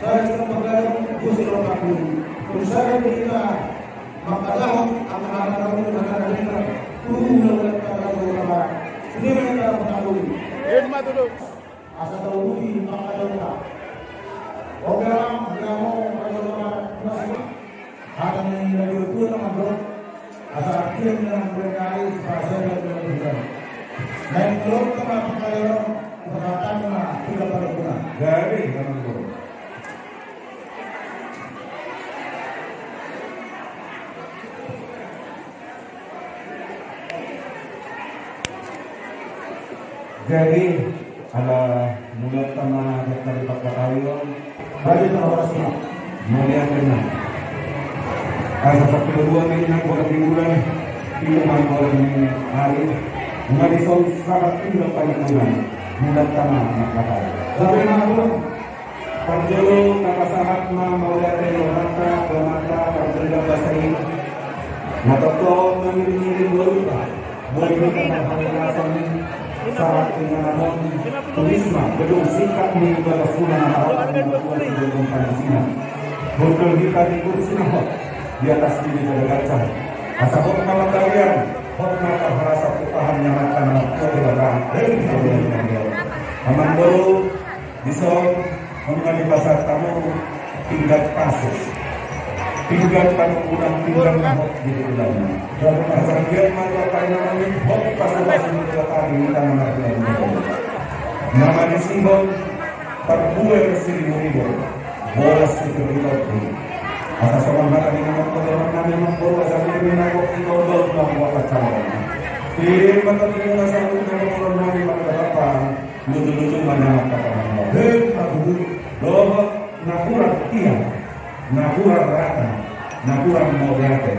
Saya sudah pagayong gusto ng kapun. Kung saan kita makadahon ang anak-anak ng anak-anak, tulungan ng anak-anak. Hindi mo na pagkakawin. Asa tawuhin, makadahon ka. Okay lang, hindi mo makadahon. Akan nilagay ng mga asa akhir ng berkali sa saya ng Naik telur ke apa kaya perkataan tidak pada guna dari zaman dulu. Jadi ada mulut tanah dari Pakatayon dari Tawarasna mulia kena. Asa sa kedua minang bola mingguan pinang bola hari Madison sahabat tinggal panjang mudah tanah kata. Sampai malam perjolo kata sahabat mau lihat rata bermata perjolo basai. Mata kau mengirim berubah boleh kita berhasil sahabat dengan turisma gedung sikap mengibadah sunnah orang gedung Palestina. Betul kita di kursi di atas ini ada kaca. Asal kalau kalian hormat rasa ketahan yang akan melakukan aman baru bisa mengenai pasar tamu tinggal kasus tinggal pada udang tinggal nahok di dalamnya dan pasar dia maka karena ini hok pasar pasar tadi nama disinggung terbuat ke 1.000 bola sekitar atas orang makan yang namanya membawa sambil menangkap dodol membawa calon. Kirim mata tinggal satu kalau orang mati pada apa? Lucu-lucu mana kata orang. Aku doa napura tiang, napura rata, napura mau diate.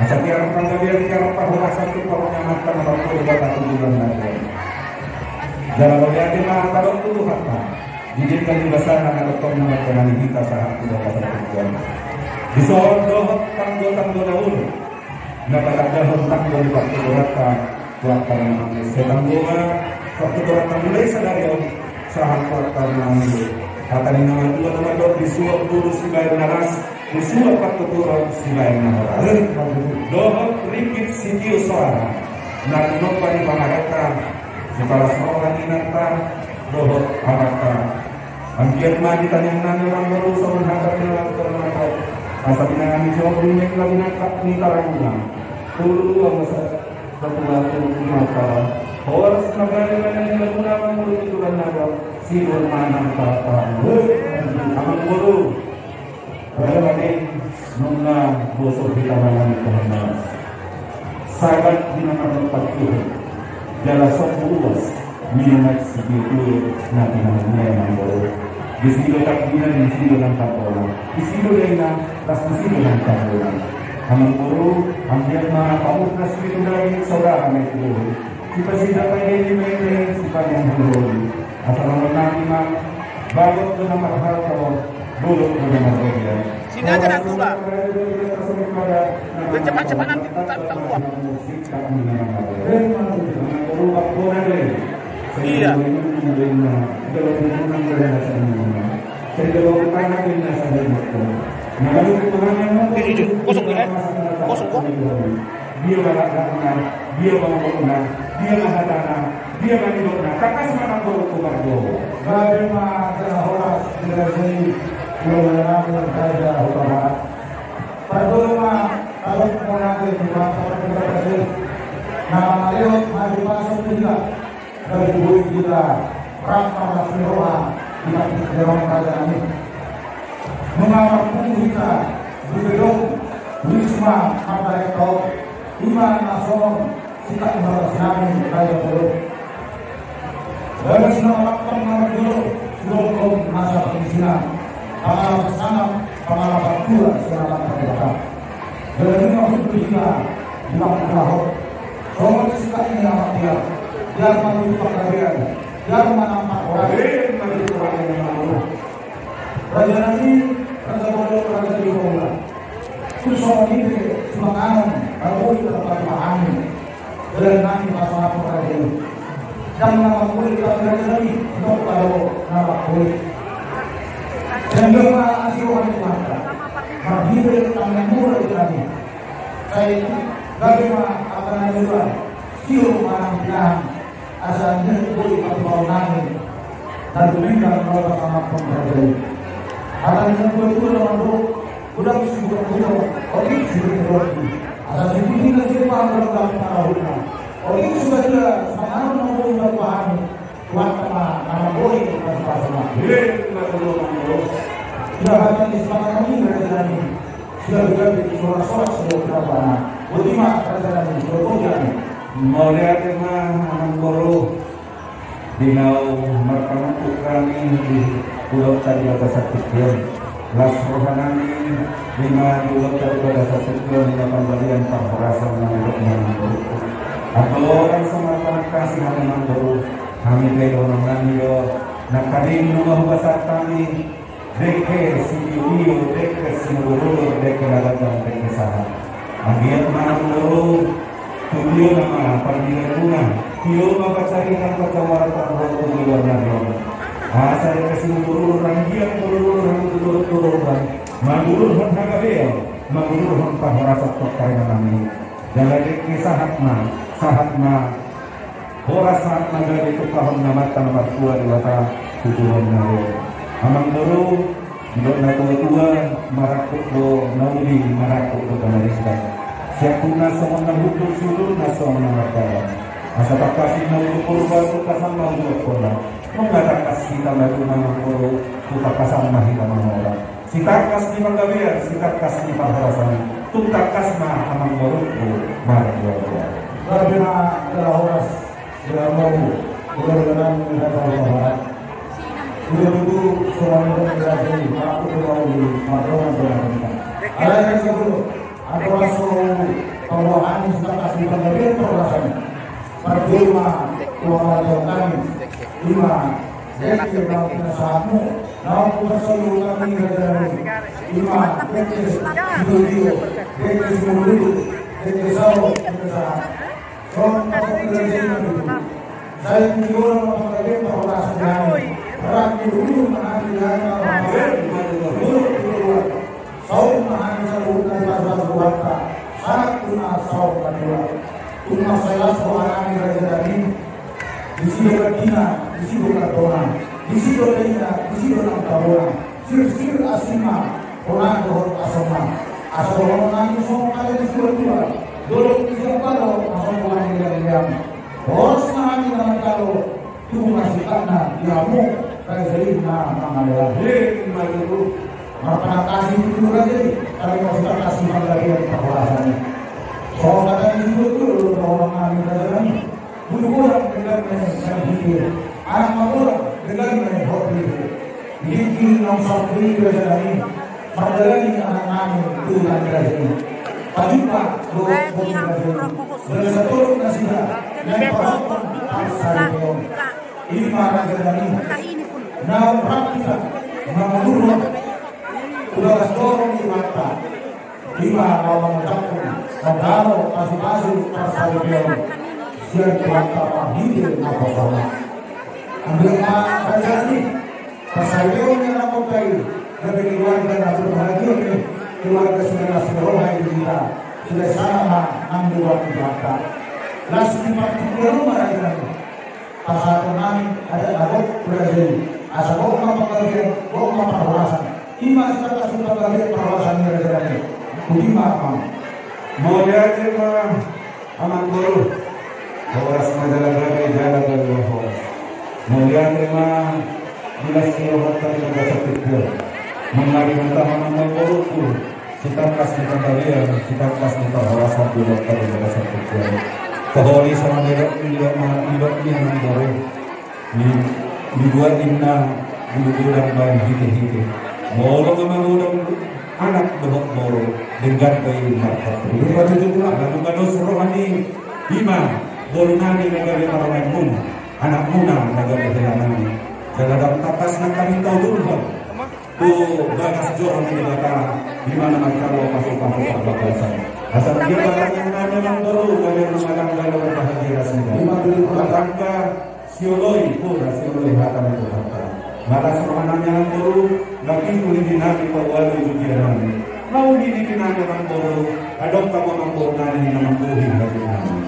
Asal dia orang dia bicara bahwa satu orang yang makan orang itu dapat tujuan lagi. Dalam diate mah kalau tuh apa? Dijadikan di basah anak dokter nama dengan kita saat tidak dapat tujuan. Disohor dohot tanggo dahulu. Napakat dahon tanggo di waktu dorata. Waktu yang setanggoa. Waktu dorata mulai sadari om. Saham waktu yang kata ni nama dua nama dok disuap dulu sibai naras. Disuap waktu turun sibai naras. Dohot rikit sitio suara. Narinok pani pangarata. Setelah seorang inata. Dohot arata. Ambiar mati tanyang nanya orang baru seorang hadap yang terlalu masa pinangan jawab dunia lagi nakak ni tarangnya tulu ang satu mata horas nagana nila gunawan mo ito lang naga sibol manang tata ang guru kaya natin nung na boso kita naman ito mas sabat din ang pagtuloy dala sa buwas minat sigitu natin ang ngayon guru di sini tak bina di sini lang tapola di sini lang na tas di sini lang tapola ang guru ang dia na pamuk na sini dari saudara itu kita sida kaya ini mereka siapa yang guru atau orang nanti mah bagot ke nama harta dulu ke nama dia sini aja nak keluar cepat-cepat nanti tak keluar iya kosong ya kosong kok dia melakukan dia bangunan dia mengatakan dia bangunan kakak semangat berkumpul bagaimana cara horas dari menggunakan saja horas pertama kalau mengalir di bawah kita nama Aliot maju masuk juga dari bui kita ramah Rasulullah kita dalam keadaan ini mengawal kita di gedung Wisma Atlet Iman Nasional kita bersenang kaya dulu dari semua pengamat dulu sebelum masa pensiunan pengalaman sangat pengalaman dua selama terdekat dari maksud kita di waktu lahir soal sikap ini amat dia biar menurut pekerjaan biar menampak orang menjadi orang yang malu Raja Nabi Raja Bodoh Raja Dihola Susah ini semangat kalau kita dapat pahami dan nanti masalah pekerjaan jangan nama boleh kita belajar lagi untuk kalau nama boleh Dan lima asli orang Mata. Hadir tangan murah kami. Saya bagaimana akan ada siu orang bilang asalnya boleh pakai naik dan berikan kalau sama pembelajar. Akan itu orang tu sudah sudah oke sudah asal itu kita siapa orang dalam tahunnya. Oke sudah jelas sekarang mau berpaham waktu nama boleh bersama. Sudah ada di sekolah kami belajar ini. Sudah berada di sekolah sudah berapa? Ultima belajar ini sudah Melihat anak guru dinau mereka kami di Pulau Tadi Bahasa Kecil, las rohanani lima Pulau Tadi Bahasa Kecil di pemberian perharasan menurut guru. Atau orang semata kasih anak guru kami kayak orang yo nak kami rumah bahasa kami deke si video deke si guru deke laladan deke saha. Agiat anak guru Tujuh nama panggilan bunga, tiup mengacarikan percawaratan waktu di luar negeri. Asal kesimpulan ranggian turun, mangurur hendak bel, mangurur hendak merasa terkait kami. Jadi kisah sahatma, horas saat menjadi tukang nama tanpa tua di mata tujuan nabi. Amang guru, hidup nabi tua, marakuk do naudi, marakuk do kemariskan. Siapuna semua hukum sudut naso menangkap. Asa tak kasih nabi kurban kita sama untuk korban. Mengatakan kasih kita nabi nama guru kita kasih mahi nama orang. Sitak kasih menggabiar, sitak kasih perharasan. Tuntak kasih amang guru marah dua. Karena adalah horas sudah mau mudah-mudahan mendapat bahagia. Sudah itu suami dan istri aku mau di madrasah berangkat. Ada yang sebelum ada masuk pembawahan sudah kasih pemberian perasaan. Pertama keluarga kami lima dari yang sahamu lalu bersama kami dari lima dari studio dari semua dari sahaja dari sahaja. Saya menjual pemberian perasaan kami. Rakyat dulu mengambil saum mahani salukan bahasa buata sangat tuna saum kedua tuna saya seorang raja di sini berdina di sini berdona di sini berdina di sini berdona sir asima orang dohor asoma asal orang semua kali di sini berdua dulu siapa lo asal orang yang bos mahani nama kalau tu masih karena diamu kayak jadi mengalir dulu. Maka kasih itu lagi, kalau mau kita kasih lagi perharasannya. Soal kata itu orang kami katakan, bukan orang dengan yang pikir, anak orang dengan yang hobi. Jadi nom sabri berjadi, padahal ini anak kami itu yang berjadi. Pajupa dua berjadi. Bersatu nasihat yang perempuan asal ini marah berjadi. Nah praktika menurut udah dorong di mata lima lawan campur kalau kasih persahabatan siap mata hidup apa sama ambil kerja ini persahabatan yang aku kai dari keluarga yang berbahagia ini keluarga sudah seluruh kita sudah sama ambil waktu mata langsung dipakai rumah ini pasal kami ada abot berjadi asal orang pekerjaan orang perharasan Ima kita sudah balik perwasan negara Ultima apa? Mau diajar amang guru, horas majalah gagai jalan dari horas. Mau diajar jelas kilometer yang bahasa kecil. Mengari mentah amang guru tu, kita kasih kembalian, kita kasih horasan kilometer yang bahasa kecil. Keholi sama dia amang guru. Dibuat inna bulu dan bayi hiti. Molo kemangudang anak belok molo dengan bayi market. Lupa itu pula lalu kados rohani lima bolunani negara orang pun anak muna negara helanani. Dalam atas nak kami tahu dulu tu bagas jorong di kata di mana macam masuk bakasan. Asal dia yang memang baru kalian mengadang dalam bahagia rasanya. Lima beli perangka sioloi pun sioloi hatam itu hatam. Malas rohananya ng guru, laking ulitin natin pawalo yung namin. Naulitin natin ng guru, adong ka mo ng guru namin na mambuhin natin namin.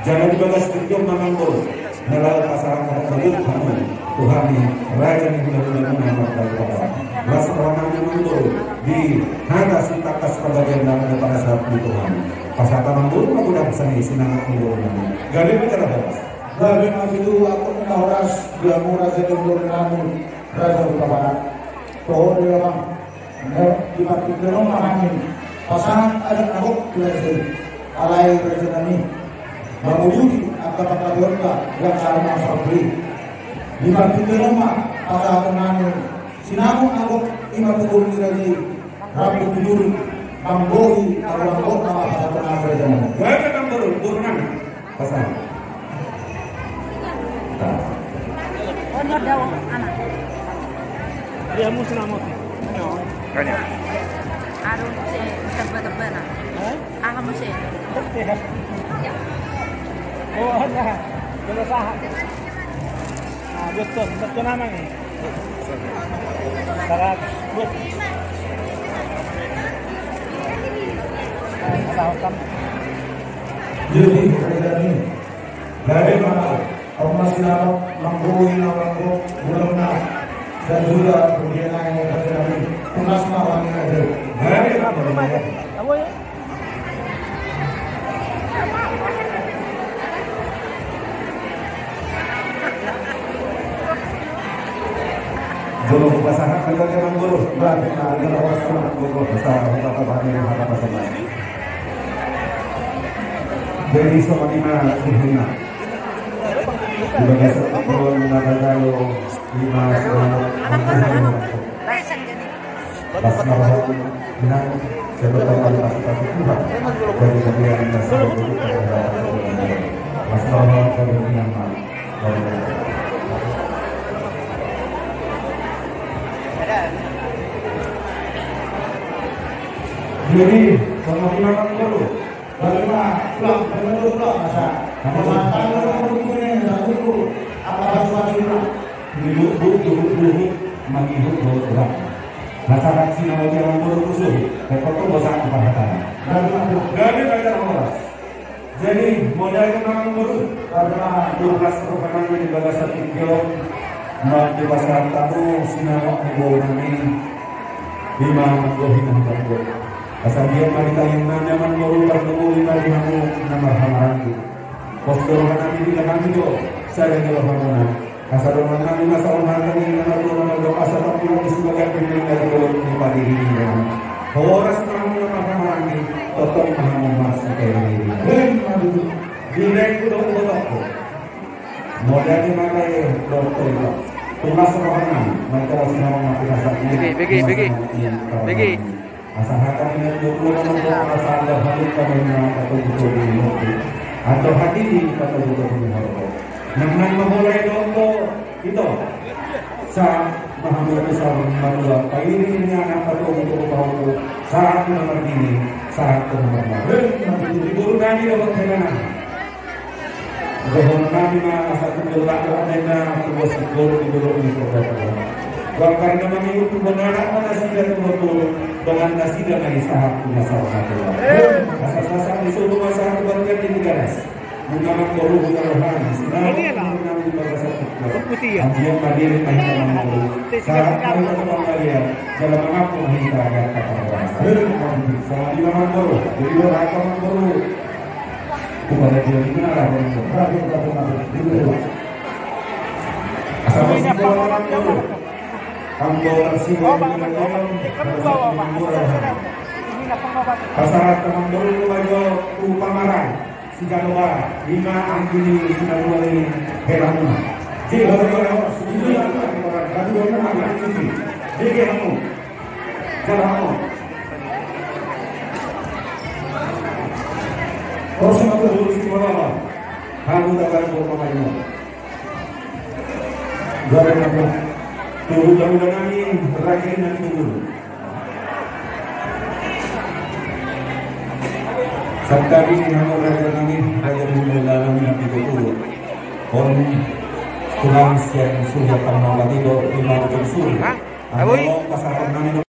Jangan dibagas tigyong mga guru, nalala ka sa kalit kami, Tuhani, Raja ni Guna-Guna ng magdagdaga. Rasa rohananya ng guru, di hanga sitakas pagbagian namin na para sa Tuhan. Pasata ng guru, magulang sa sinangat ng guru namin. Galing mo ka na bagas. Grabe mga bidu ako na oras dia mura sa tindor namin Raja Utama. Toh dia bang di batik ng mahamin pasangan ada nakot kilasi alay Raja kami mamuyuki at kapatagyon ka yang sama sa puli. Di batik ng pasangan namin sinamong nakot imatugol nila di Rabu Tidur Banggohi Arwang Kota pasangan namin Raja kami. Gaya ka ng guru namin pasangan. Honor daw anak. Dia mo sinamot. Kanya. Aron si tebak-tebak na. Aha mo siya. Oh, ano? Wala sa. Betul naman eh. Sarat. Jadi ini dari mana aku masih dapat mengkuih aku belum dan juga kemudian yang terjadi tunas malam aja. Dari apa? Apa ya? Guru pasangan kalian yang guru berarti ada orang guru besar atau bahkan apa pasangan. Jadi sama lima kuhina. Juga bisa perlu mengatakan lo lima pas malam benar sebab kali pasti Tuhan dari kemudian dasar itu pas malam kalau yang jadi sama lima dulu. Bagaimana pulang masa kalau ini aku apa baju Dulu menghidup berat. Masyarakat Cina yang berusuh, rekod itu bosan keperhatian. Dari belajar orang. Jadi modal kenangan baru karena 12 perkanan di bahasa Tikyo, di bahasa Tahu, Sinawak, Ibu Nami, 5 menggohinan terbuat. Asal dia malita yang nyaman baru bertemu 5 di hamu nama hamaranku. Postur kami di dalam itu, saya di dalam asal rumah kami masa rumah kami nama doa asal kami sebagai pemimpin dari pribadi ini. Horas kami nama hamaranku, tetap mahamu masuk ke ini. Direk udah betul. Modal di mana ya dokter? Tunas rohani, mereka harus nama rasa ini. Begi. Asal kami yang 20 nama asal ada halik kami nama atau betul di atau hati di atau betul di harap. Nang memulai dongko itu saat Muhammad besar Maria ini anak atau betul tahu saat nomor ini saat nomor guru kami dapat kenangan. Guru kami satu bulan ada terus guru ini berkata. Karena memang itu benar mana sidang betul dengan nasi dan saat punya salah satu. Asal-asal disuruh masyarakat berkat ini ganas. Bukan guru bukan rohani. Dia hadir mahita mampu. Saat kita kembali dalam mengaku mahita agar kata orang. Sama di mana guru? Jadi orang akan guru. Kepada dia di mana lah guru? Asal-asal orang guru. Anggoran siwa pasaran teman dulu aja Upamarang Sigalwa 5 Anggini Sigalwari Heramu jadi orang itu orang tadi orang agak cuci jadi kamu jalanmu proses itu dulu Sigalwa kamu takkan berpamain goreng aku tunggu jangan ini terakhir nanti dulu. Sabda ini nama raja kami raja dulu dalam nanti dulu. On Tulang siang surya pang mga batido, lima ng suri. Ha? Ang Aboy? kasapag namin